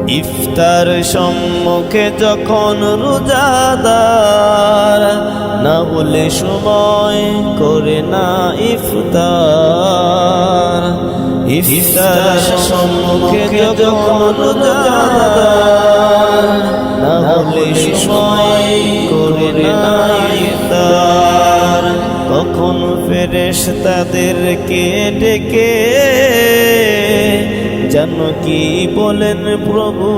ইফতার সম্মুখে যখন রোজাদার না বলে সময় করে না ইফতার। ইফতার সম্মুখে যখন রোজাদার না বলে সময় করে না ইফতার, তখন ফেরেশতাদেরকে ডেকে জানো কি বলেন প্রভু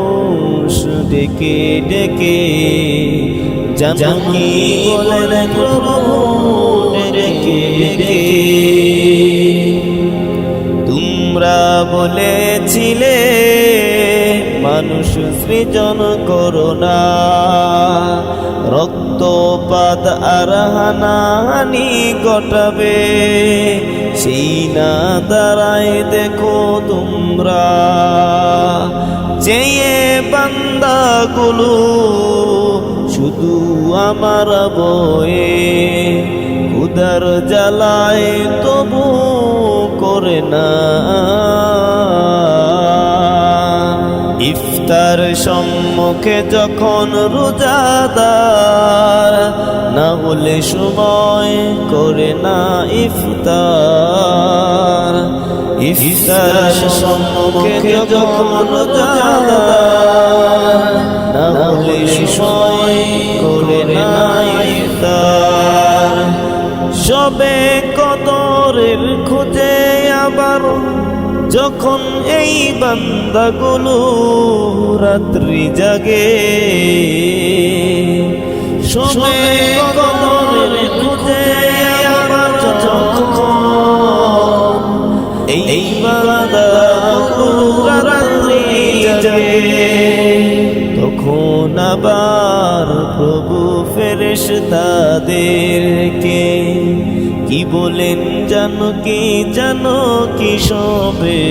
ডেকে ডেকে, জানো কি বলেন প্রভু ডেকে ডেকে। তোমরা বলেছিলে মানুষ সৃজন করো না, রক্তপাত আর হানাহানি ঘটাবে, সেই না দাঁড়ায় দেখো তোমরা চেয়ে বান্দাগুলো শুধু আমার বয়ে, উদার জ্বালায় তবু করে না। ইফতার সম্মুখে যখন রোজাদার না বলে সময় করে না ইফতার। ইফতার সম্মুখে যখন রোজাদার না বলে সময় করে না ইফতার, সবে কদরের খোঁজে আবার যখন এই বান্দাগুলো রাত্রি জাগে, সবে কদরের খোঁজে আবার যখন এই বান্দাগুলো রাত্রি জাগে, তখন আবার প্রভু ফেরেশতাদেরকে কি বলেন জানো কি সবে।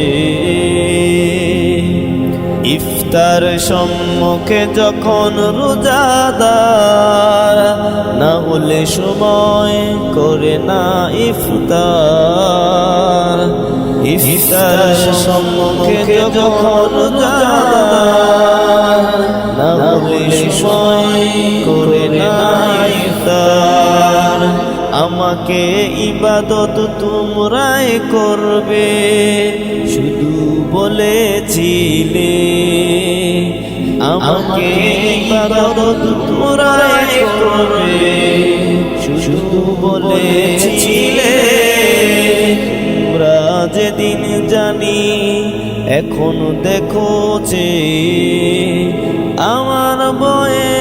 ইফতার সম্মুখে যখন রোজাদার না বলে সময় করে না ইফতার। ইফতার সম্মুখে যখন রোজাদার না বলে সময় করে না ইফতার, আমাকে ইবাদত তোমরাই করবে শুধু বলেছিলে, আমাকে ইবাদত তোমরাই করবে শুধু বলেছিলে। তোমরা যেদিন জানি এখন দেখো যে আমার বয়ে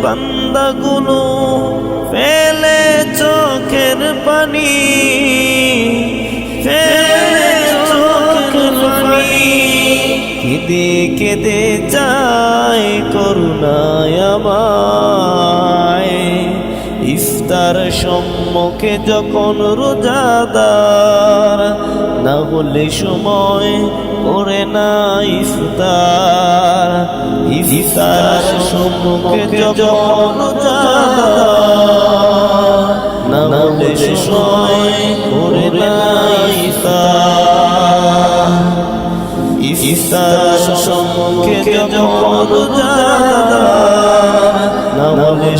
বান্দাগুলো ফেলে চোখের পানি, ফেলে চোখের পানি, কেঁদে কেঁদে চায় করুণায় আমায়। ইফতার সম্মুখে যখন রোজাদার না বলে সময় করে না ইফতার। ইফতার সম্মুখে যখন রোজাদার না বলে সময় করে না ইফতার। ইফতার সম্মুখে যখন রোজাদার না বলে